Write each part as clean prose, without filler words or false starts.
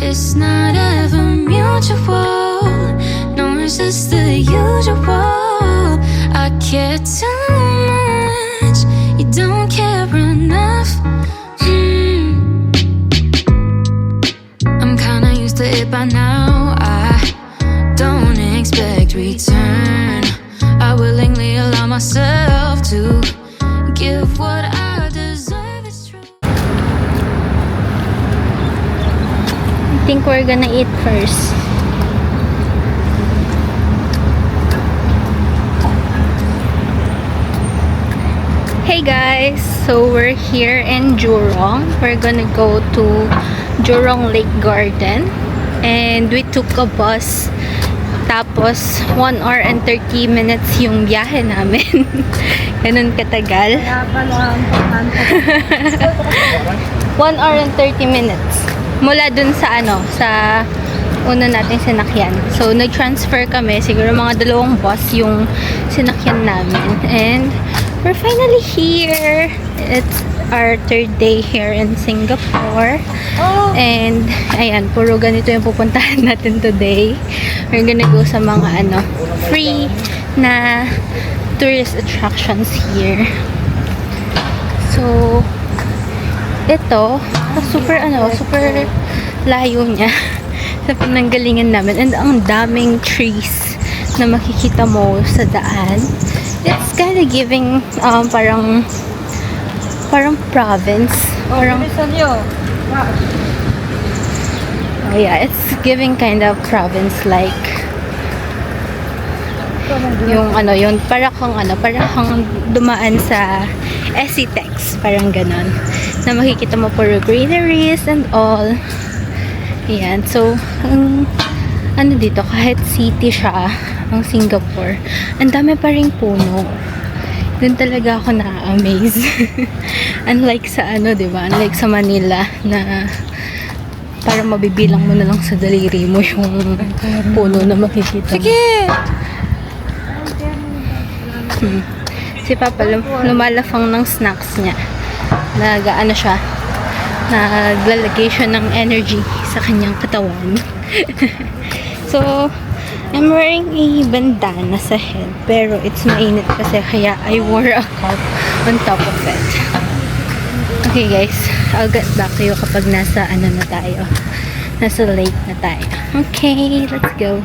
It's not ever mutual. No, it's just the usual. I care too much. You don't care enough. I'm kinda used to it by now. I don't expect return. I willingly allow myself to give what I deserve. It's true. I think we're gonna eat first. Hey guys, so we're here in Jurong. We're gonna go to Jurong Lake Garden, and we took a bus. Tapos 1 hour and 30 minutes yung biyahe namin. Ganun katagal. 1 hour and 30 minutes mula dun sa sa una nating sinakyan. So nag-transfer kami, siguro mga 2 bus yung sinakyan namin, and we're finally here. It's our 3rd day here in Singapore. And ayan, puro ganito yung pupuntahan natin today. We're gonna go sa mga free na tourist attractions here. So ito, super super layo niya sa pinanggalingan namin, and ang daming trees na makikita mo sa daan. It's kind of giving parang province, parang oh yeah, it's giving kind of province like yung yung para kang dumaan sa SCTEX, parang ganon, na makikita mo puro greeneries and all. Ayan, so dito, kahit city siya ang Singapore, ang dami pa ring puno. Dun talaga ako na-amaze. Unlike sa diba? Unlike sa Manila na parang mabibilang mo na lang sa daliri mo yung puno na makikita mo. Sige! Si Papa lumalafang ng snacks niya. Siya, naglalagay siya ng energy sa kanyang katawan. So, I'm wearing a bandana sa head, pero it's mainit kasi, kaya I wore a cap on top of it. Okay guys, I'll get back to you kapag nasa na tayo. Nasa lake na tayo. Okay, let's go.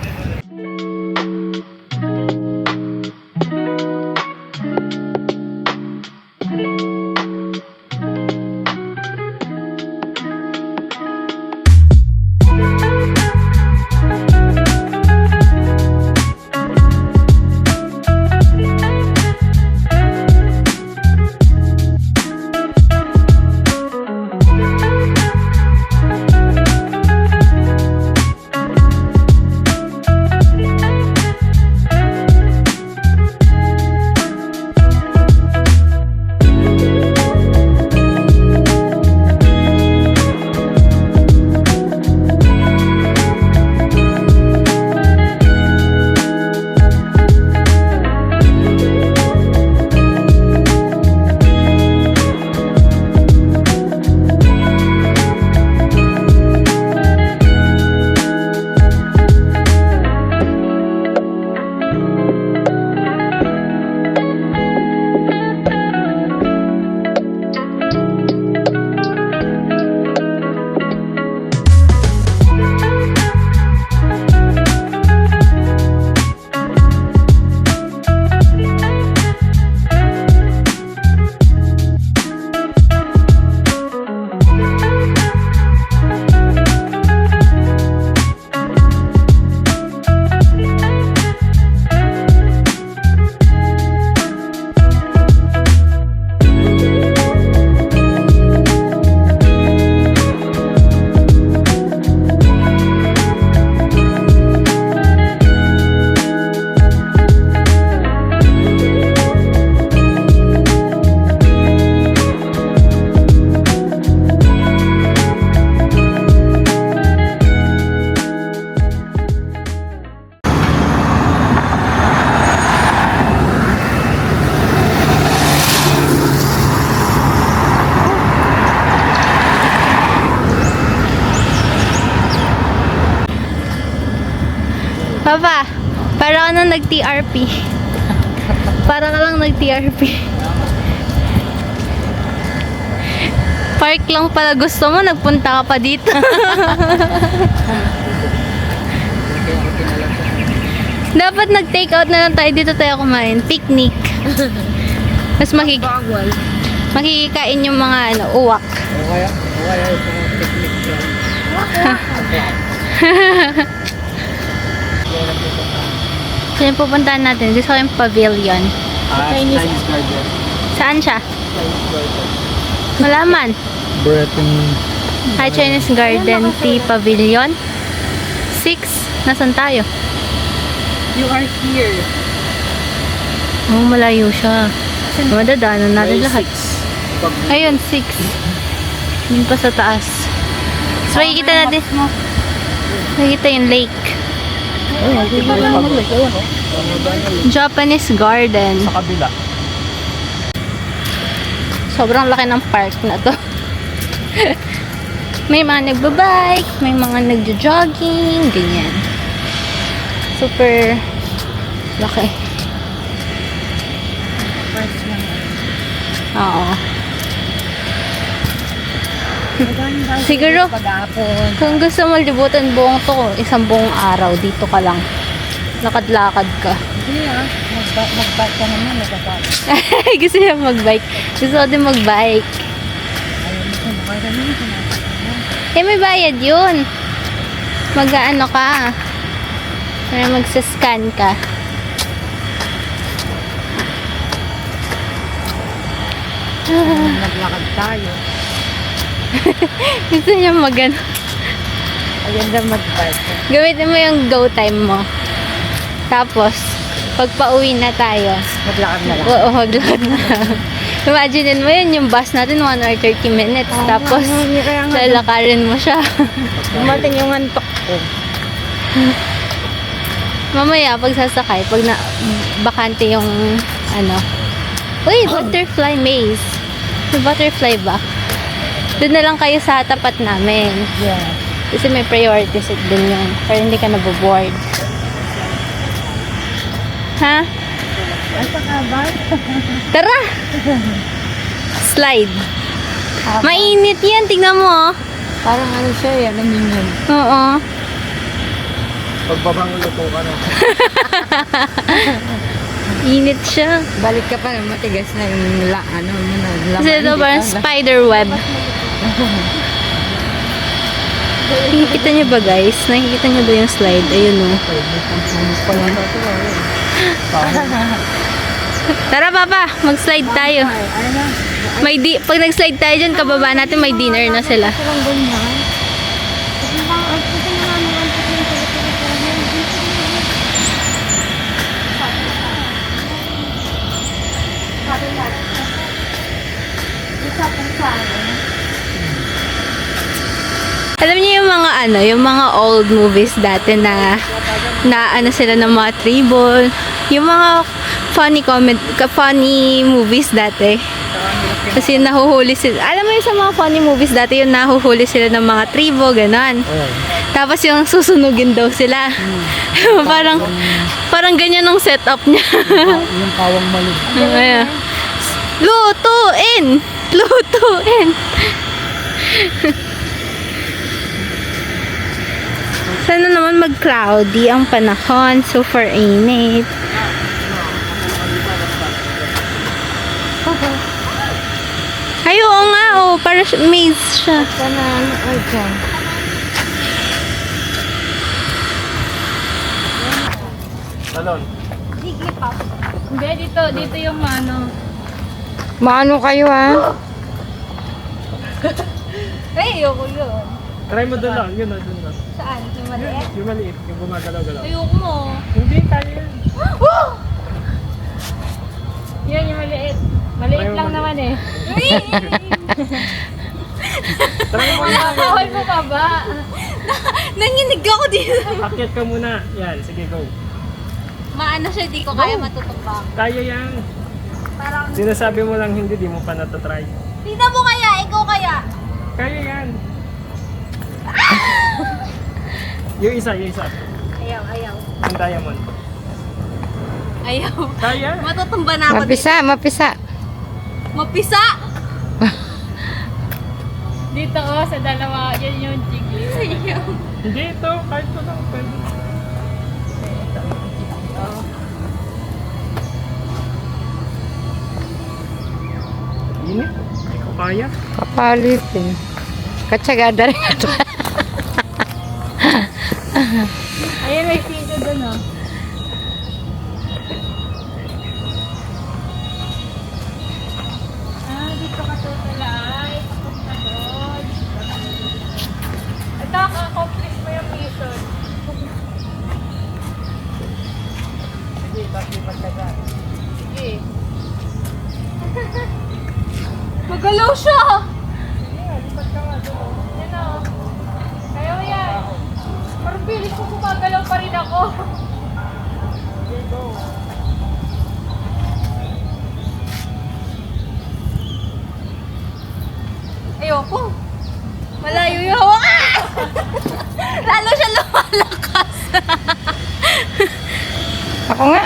Papa, para ka nang nag-TRP. Para ka lang nag-TRP. Park lang pala gusto mo, nagpunta ka pa dito. Dapat nag-take out na lang tayo dito tayo kumain. Picnic. Mas makikikain yung mga uwak. O kaya yung technique lang. Saan yung pupuntahan natin? Gusto ko yung pavilion. Chinese garden. Saan siya? Chinese garden. Malaman. Breton. Hi, Chinese Garden Tea Pavilion. 6. Nasaan tayo? You are here. Oh, malayo siya. Madadaanan natin lahat. Ayun, 6. Yun pa sa taas. So, makikita natin. Makikita yung lake. Japanese Garden. Sa kabila. Sobrang laki ng park na to. May mga nagbabike, may mga nagjo-jogging, ganyan. Super laki. Oo. Siguro, Pag-aapon. kung gusto mo libutan buong to, isang buong araw, dito ka lang. Lakad-lakad ka. Hindi mag-bike ka naman. Gusto niya mag-bike. Gusto ko din mag-bike. Eh, may bayad yun. Mag-ano ka. Para magsascan ka. Naglakad tayo. Gusto niya mag-ano. Maganda mag-bike. Gamitin mo yung go time mo. Tapos, pag pauwi na tayo, Maglakad na lang. oo, maglakad na. Imagine mo yun, yung bus natin 1 or 30 minutes. Tapos, kaya nga. lalakarin mo siya. Dumating yung antok ko. Mamaya, pag sasakay, pag na, bakante yung, ano, uy, butterfly maze. May butterfly ba? Doon na lang kayo sa tapat namin. Yeah. Kasi may priority seat din yun. Para hindi ka naboboard. Ha? Asa ka ba? Tara! Slide. Mainit yan, tingnan mo. Oh. Parang ano siya eh, aluminium. Oo. Pagbabangulo ko ka na. Init siya. Balik ka pa, matigas na yung laman. Kasi ito parang spider web. Nakikita niyo ba guys? Nakikita niyo ba yung slide? Ayun o. Tara papa, mag-slide tayo. Pag nag-slide tayo dyan, kababa natin may dinner na sila. Alam niyo yung mga yung mga old movies dati na ano sila ng mga tribal, yung mga funny movies dati. Kasi nahuhuli sila. Alam mo yung sa mga funny movies dati, yung nahuhuli sila ng mga tribo, ganon. Tapos yung susunugin daw sila. parang ganyan ang setup niya. Yung kawang malig. Ayan. Lutuin! Lutuin! Sana naman mag-cloudy ang panahon. Super init. Ay, oo nga, oh. Para maze siya. Ay, dyan. Talon. Hindi, dito yung ano. Maano kayo ha? Ay, ayoko yun. Try mo doon lang. Yun na, doon na. Saan? Yung maliit? Yung maliit. Yung gumagalaw-galaw. Ayoko mo. Hindi, tayo yan. Yun, yung maliit. Maliit Ayaw lang maliit. naman eh. Try mo lang. Nakakawal mo pa ba? Nanginig ako dito. Akyat ka muna. Yan, sige, go. Maano siya, di ko kaya matutupang. Kaya yan. Parang, Sinasabi mo lang hindi, di mo pa natatry. tingnan mo kaya, ikaw kaya. Kaya yan. Yung isa, yung isa. Ayaw. Yung diamond. Ayaw. Kaya? Matutumba na ako. Mapisa, mapisa. Mapisa! Dito sa dalawa, yan yung jigli. Hindi ito, kahit ito lang. Pwede. Init. Hindi ko kaya. Kapalit eh. Katsagada rin ito. Ayun, may pito dun oh. Dito ka tutalay. Papunta doon. Ito, accomplish mo yung mission. Sige, bakit magkagaan? Sige. Magalaw siya! Lipat ka nga doon. Yan o. Kaya mo yan. Parang bilis ko gumagalaw pa rin ako. Sige, go. Ayoko. Malayo yung hawakan! Lalo siya lumalakas. Ako nga.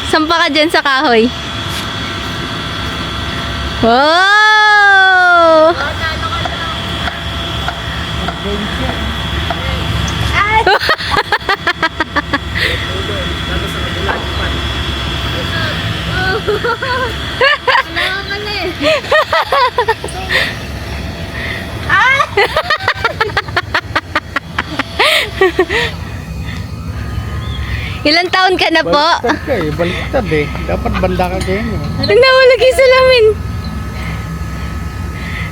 Sampa ka dyan sa kahoy. Wow! Ilan taon ka na po? Baliktad ka eh, baliktad eh. Dapat banda ka kayo. Nawala yung salamin.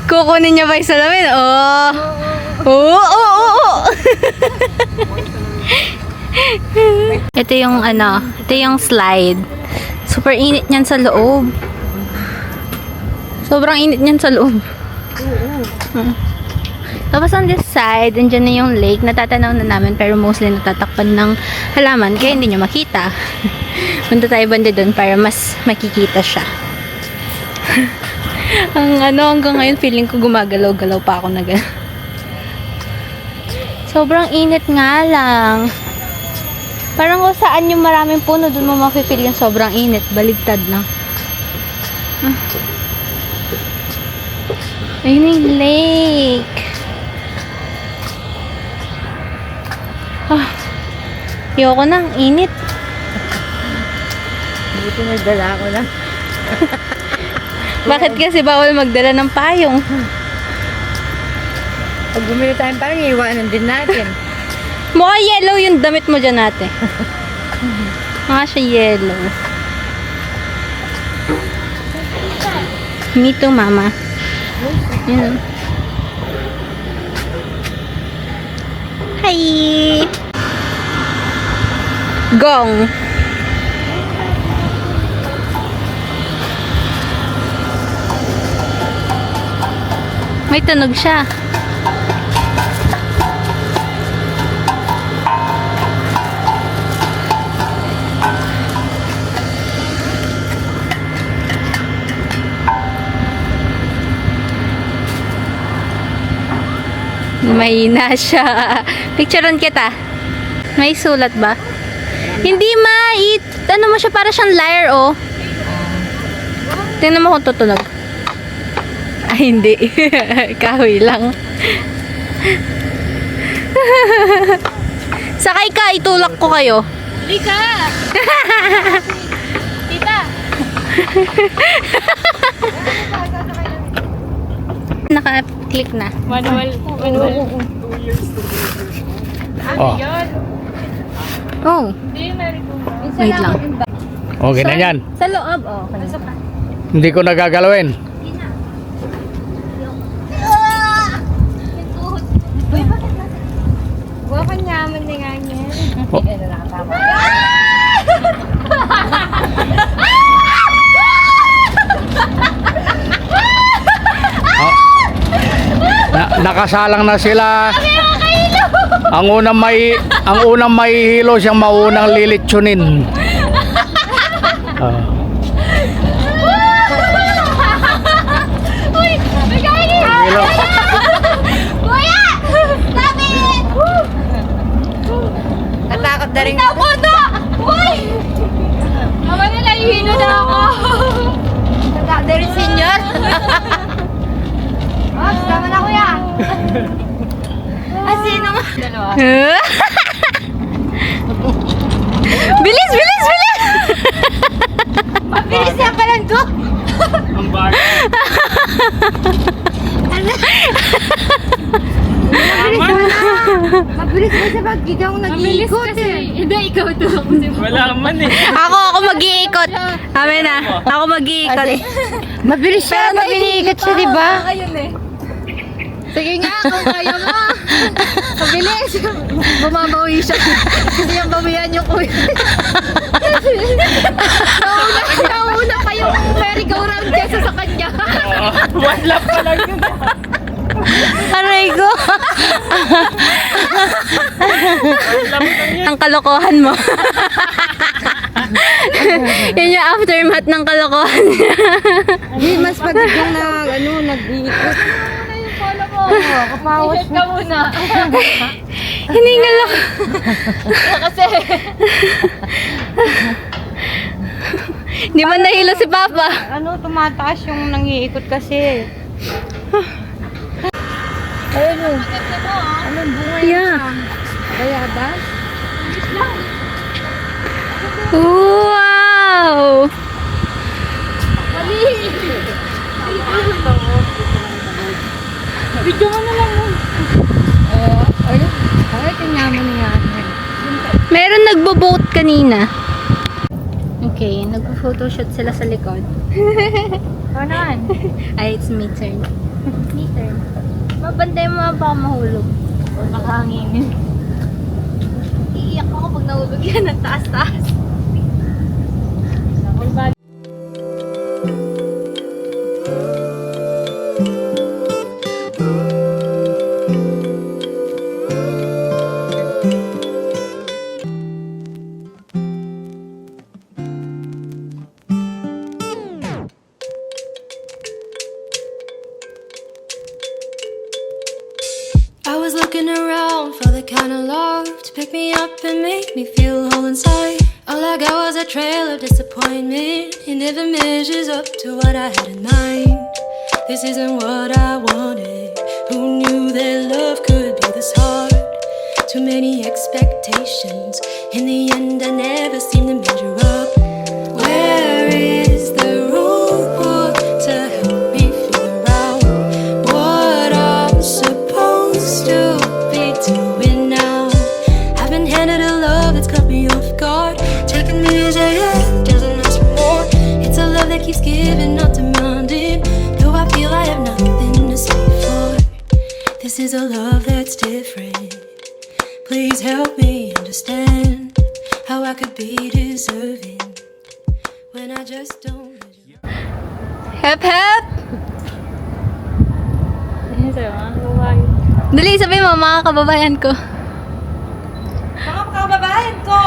Kukunin niya pa yung salamin? Oh. Oo, oo, oo. Ito yung ano, ito yung slide. Super init niyan sa loob. Sobrang init niyan sa loob. Tapos on this side, andyan na yung lake. Natatanaw na namin pero mostly natatakpan ng halaman kaya hindi nyo makita. Punta tayo banda doon para mas makikita siya. Ang ano, hanggang ngayon feeling ko gumagalaw-galaw pa ako na gano'n. Sobrang init nga lang. Parang kung saan yung maraming puno, doon mo mafe-feel yung sobrang init. Baligtad na. Ayun yung lake. Ayoko na, ang init. Buti nagdala ako na. Bakit kasi bawal magdala ng payong? Pag bumili tayong parang iiwanan din natin. Mukha yellow yung damit mo dyan ate. Mukha siya yellow. Me too, mama. Yun. Hi! Gong! May tunog siya. Mahina siya. Picturean kita. May sulat ba? Hindi ano mo siya, para siyang lyre, oh. Tingnan mo kung tutunog. Ay, hindi. Kahoy lang. Sakay ka, itulak ko kayo. Lika! Tita! Naka-click na. Manual. Oh. Oh. Wait lang. Okay na yan. Sa loob, oh. Hindi ko nagagalawin. Buwa ka nyaman na nga niya. Oh. Nakasalang na sila. Ang unang may hilo siyang maunang lilitsunin. Uy! Hilo. Kuya! Stop it! Ops, tama na kuya. Sino nga? Dalawa. Bilis, bilis, bilis! Mabilis yan ka lang ko. Ang bag. Mabilis mo sa pag ikaw nag-iikot eh. Hindi, ikaw to. Wala man eh. Ako mag-iikot. Amin na. Ako mag-iikot. Mabilis siya, nag-iikot siya, di ba? Ayun eh. Sige nga, kung kaya mo. Mabilis. Bumabawi siya. Kasi yung bawian yung kuya. Nauna pa yung merry-go-round kesa sa kanya. One lap pa lang yun. Aray ko. Ang kalokohan mo. Yun yung aftermath ng kalokohan niya. Hindi, mas pagiging na, nag-iikot. Kapawas T-shirt ka muna. Hiningal ako. Kasi, Di ba nahilo si Papa? Tumataas yung nangiikot kasi. Ayun o. Anong bunga yun? Yeah. Bayabas? Wow! video mo na lang mo. Ay, tingnan mo niya. Meron nagbo-boat kanina. Okay, nagpo-photoshoot sila sa likod. Ano naman? Ay, it's me turn. Me turn. Mabantay mo baka mahulog. O nakahangin. Iiyak ako pag nahulog yan ng taas-taas. I was looking around for the kind of love to pick me up and make me feel whole inside. All I got was a trail of disappointment. It never measures up to what I had in mind. This isn't what I wanted. Who knew that love could be this hard? Too many expectations. In the end, I never seem to measure up. Where is the roadbook to help me figure out what I'm supposed to be doing now? I've been handed a love that's caught me off guard, taking me as I am, doesn't ask for more. It's a love that keeps giving, not demanding. Though I feel I have nothing to say for. This is a love that's different. Please help me understand how I could be deserving when I just don't. Hep, hep! Ayun sa'yo, mga kababayan. Dali, sabi mo, mga kababayan ko. Mga kababayan ko!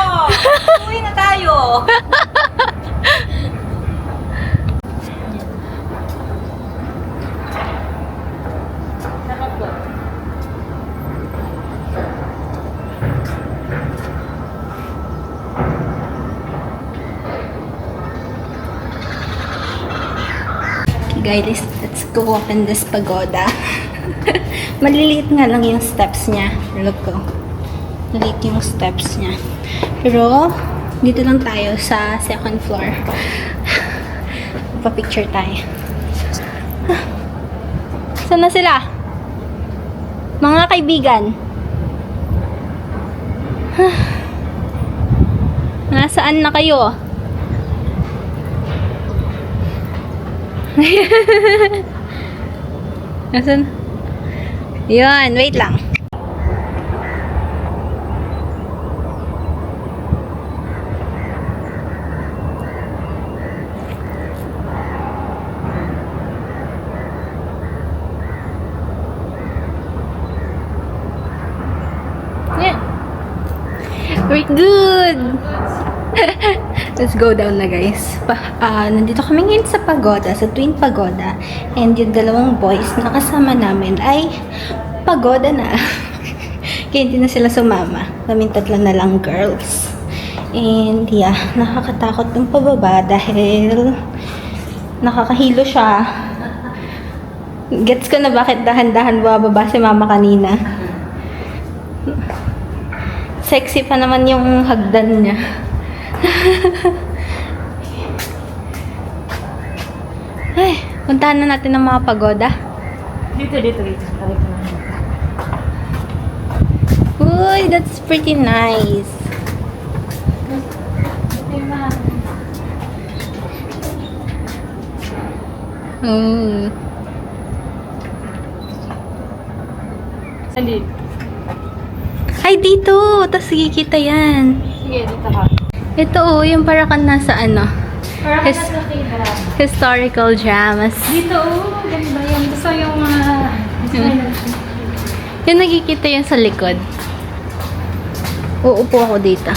Uwi na tayo! Guys, let's go walk in this pagoda. Maliliit nga lang yung steps niya. Look ko. Maliliit yung steps niya. Pero, dito lang tayo sa second floor. Pa-picture tayo. Saan na sila? Mga kaibigan. Nasaan na kayo? Nasaan? Yun, wait lang. Yeah. We're good! Let's go down na guys. Nandito kami ngayon sa pagoda, sa Twin Pagoda. And yung dalawang boys na kasama namin ay pagoda na. Kaya hindi na sila sumama. Kaming tatlo na lang girls. And yeah, nakakatakot ng pababa dahil nakakahilo siya. Gets ko na bakit dahan-dahan bababa si mama kanina. Sexy pa naman yung hagdan niya. Ay, puntahan na natin ang mga pagoda. Dito. Uy, that's pretty nice. Mm. Dito. Ay, dito! Tapos kikita yan. Sige, dito ka. Ito yung para kang nasa ano. Historical dramas. Dito, ganda yan. Gusto yung Yung nakikita yan sa likod. Uupo ako dito.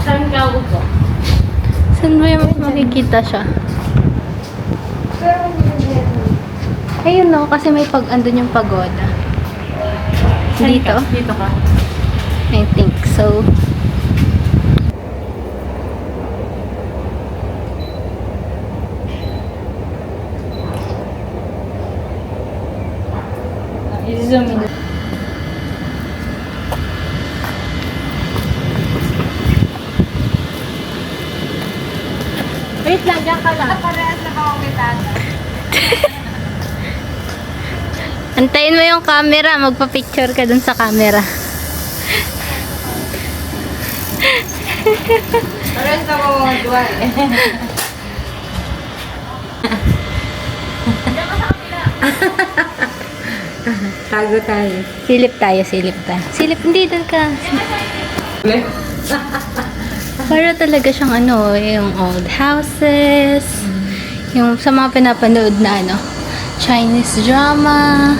Saan ka upo? Saan ba yung makikita siya? Ayun no, kasi may andun yung pagoda. Dito? Dito ka. I think so. I-zoom in. Wait lang, dyan ka lang. Parehas na kawakitan. Antayin mo yung camera, magpa-picture ka dun sa camera. Parang sa mga duwan. Tago tayo. Silip tayo. Silip, hindi dun ka. Para talaga siyang ano, yung old houses, yung sa mga pinapanood na ano, Chinese drama.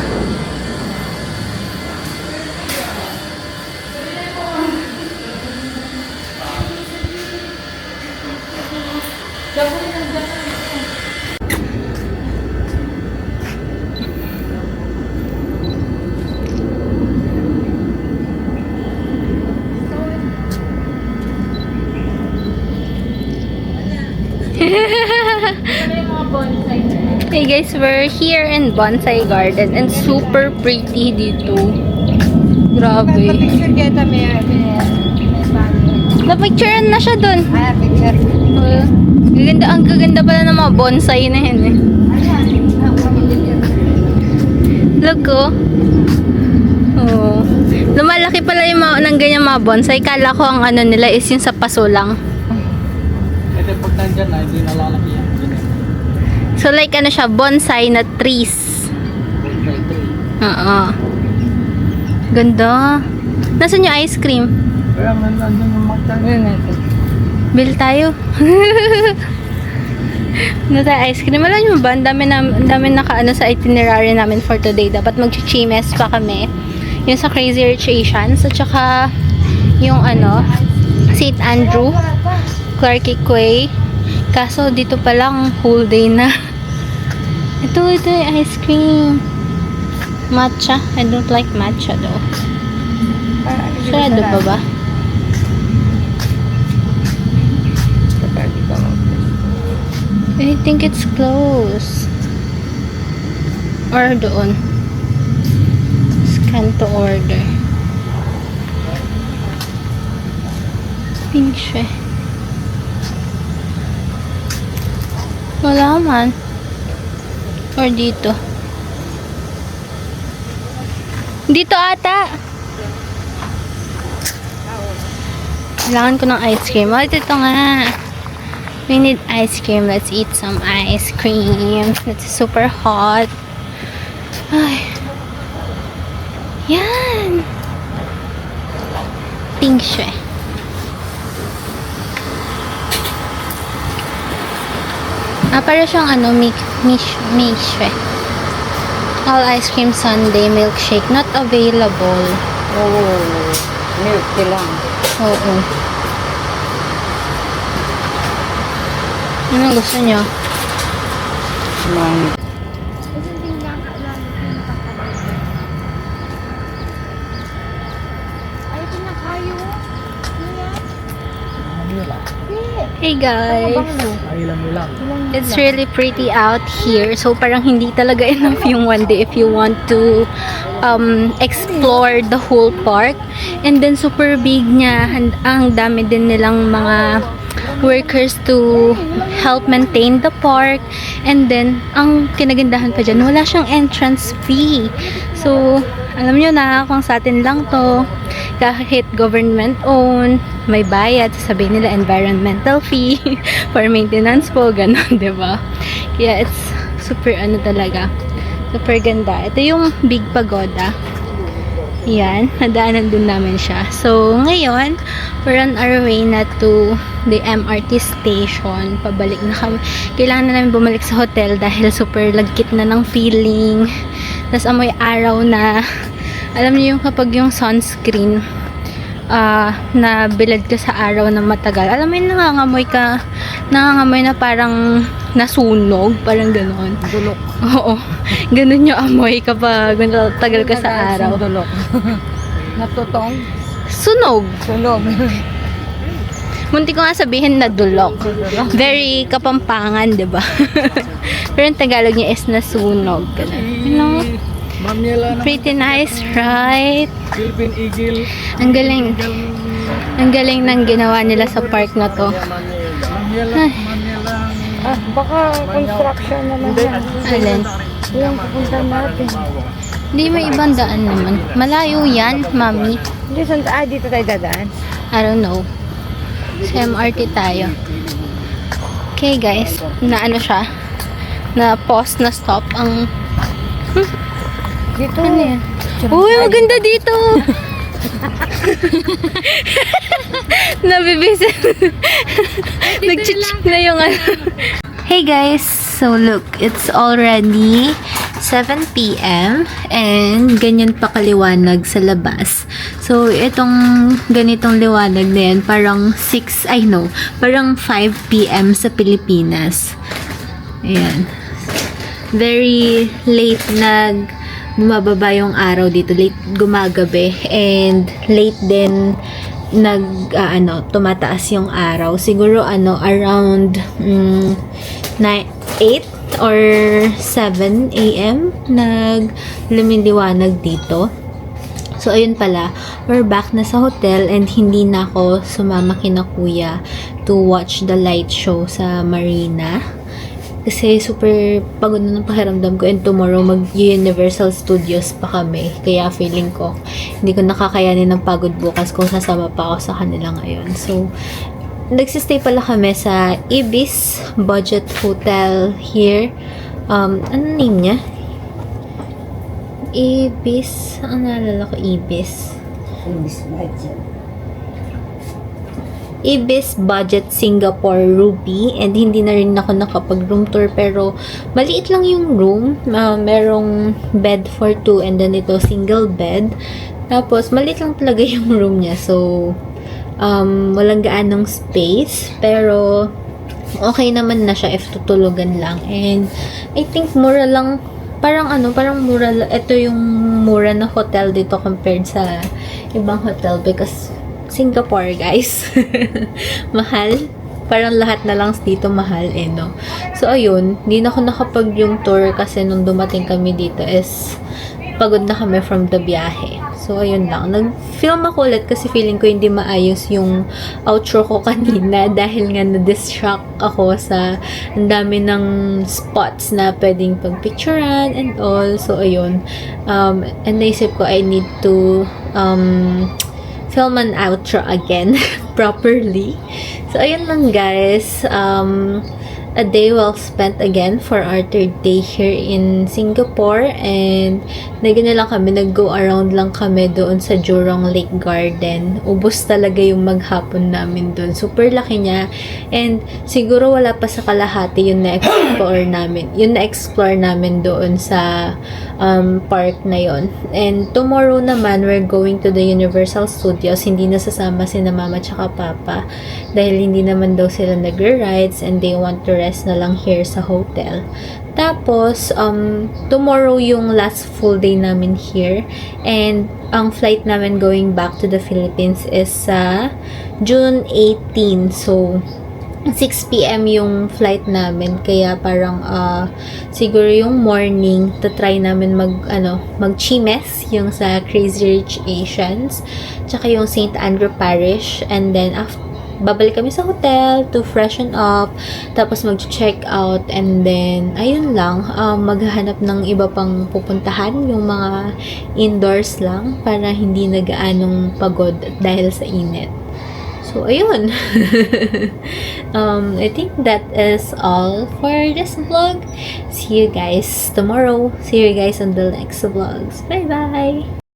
Hey guys, we're here in Bonsai Garden and super pretty dito. Grabe. Picture kita may Na-picturean na siya dun. picture. Gaganda, ang gaganda pala ng mga bonsai na yun eh. Look oh. Oh. Lumalaki pala yung mga ng ganyan mga bonsai. Kala ko ang ano nila is yung sa paso lang. Ito pag nandyan na, hindi nalalaki yan. So like ano siya, bonsai na trees. Oo. Ganda. Nasaan yung ice cream? Kaya man nandun yung magtan. Bill tayo. Ano tayo ice cream? Alam nyo ba? Ang dami nakaano sa itinerary namin for today. Dapat mag-chimes pa kami. Yung sa Crazy Rich Asians. At saka yung ano, St. Andrew, Clarke Quay. Kaso dito pa lang whole day na. Ito yung ice cream. Matcha. I don't like matcha though. Sarado pa ba? I think it's close. Or doon. Scan to order. Pink siya. Wala man. Or dito. Dito ata. Kailangan ko ng ice cream. Oh, ito nga. We need ice cream. Let's eat some ice cream. It's super hot. Ay. Yan. Pink siya. Para siyang ano, mish siya. All ice cream sundae milkshake not available. Oh, milk lang. Oo. Anong gusto nyo? Man. Hey guys! Ay, ilan mo lang. It's really pretty out here. So, parang hindi talaga enough yung one day if you want to explore the whole park. And then, super big niya. And ang dami din nilang mga workers to help maintain the park. And then, ang kinagandahan pa dyan, wala siyang entrance fee. So, alam nyo na kung sa atin lang to, kahit government owned, may bayad, sasabihin nila environmental fee for maintenance po, gano'n, diba? Kaya it's super ano talaga, super ganda. Ito yung Big Pagoda. Yan, nadaanan din namin siya. So, ngayon, we're on our way na to the MRT station. Pabalik na kami. Kailangan na namin bumalik sa hotel dahil super lagkit na ng feeling. Tapos amoy araw na. Alam niyo yung kapag yung sunscreen na bilad ka sa araw na matagal. Alam mo yung nangangamoy na parang nasunog, parang gano'n. Dulok. Oo. Ganun yung amoy kapag tagal ka sa araw. Dulok. Natutong. Sunog. Sunog. Munti ko nga sabihin na dulok. Very kapampangan, di ba? Pero yung Tagalog niya is nasunog. Ganun. No? Mamyela na. Pretty nice, right? Philippine Eagle. Ang galing. Ang galing ng ginawa nila sa park na to. Mamyela. Mamyela. Baka construction naman yan. Alin? Yung pupunta natin. Hindi, may ibang daan naman. Malayo yan, mami. Hindi, dito tayo dadaan. I don't know. Sa MRT tayo. Okay, guys. Na ano siya? Na pause, na stop ang... Dito. Ano yan? Uy, maganda dito! Nabibisit. Nag-chichik na yung ano. Hey guys! So look, it's already 7 p.m. and ganyan pa kaliwanag sa labas. So, itong ganitong liwanag na yan, parang parang 5 p.m. sa Pilipinas. Ayan. Very late bumababa yung araw dito, late gumagabi, and late din tumataas yung araw. Siguro around 8 or 7 a.m. lumiliwanag dito. So, ayun pala, we're back na sa hotel and hindi na ako sumama kina kuya to watch the light show sa marina. Kasi super pagod na ng pakiramdam ko and tomorrow mag-Universal Studios pa kami. Kaya feeling ko, hindi ko nakakayanin ng pagod bukas kung sasama pa ako sa kanila ngayon. So, nagsistay pala kami sa Ibis Budget Hotel here. Ano name niya? Ibis. Ang naalala ko, Ibis. Ibis Budget Singapore Ruby, and hindi na rin ako nakapag room tour pero maliit lang yung room, merong bed for 2 and then ito single bed, tapos maliit lang talaga yung room niya, so walang gaanong space pero okay naman na siya if tutulugan lang, and I think mura lang, parang mura, ito yung mura na hotel dito compared sa ibang hotel because Singapore, guys. Mahal. Parang lahat na lang dito mahal, no? So, ayun. Hindi na ako nakapag yung tour kasi nung dumating kami dito is pagod na kami from the biyahe. So, ayun lang. Nag-film ako ulit kasi feeling ko hindi maayos yung outro ko kanina dahil nga na-distract ako sa ang dami ng spots na pwedeng pagpicturean and all. So, ayun. And naisip ko I need to film an outro again properly. So, ayun lang guys. A day well spent again for our third day here in Singapore, and lang kami, nag-go around lang kami doon sa Jurong Lake Garden. Ubos talaga yung maghapon namin doon. Super laki niya, and siguro wala pa sa kalahati yung na-explore namin doon sa park na yon. And tomorrow naman, we're going to the Universal Studios. Hindi nasasama si na mama tsaka papa dahil hindi naman daw sila nagre-rides and they want to rest na lang here sa hotel. Tapos, tomorrow yung last full day namin here, and ang flight namin going back to the Philippines is sa June 18. So, 6 p.m. yung flight namin, kaya parang siguro yung morning try namin mag Chimes, yung sa Crazy Rich Asians, tsaka yung St. Andrew Parish, and then babalik kami sa hotel to freshen up, tapos mag-check out, and then ayun lang, maghahanap ng iba pang pupuntahan, yung mga indoors lang para hindi na gaanong pagod dahil sa init. So, ayun. I think that is all for this vlog. See you guys tomorrow. See you guys on the next vlogs. Bye-bye!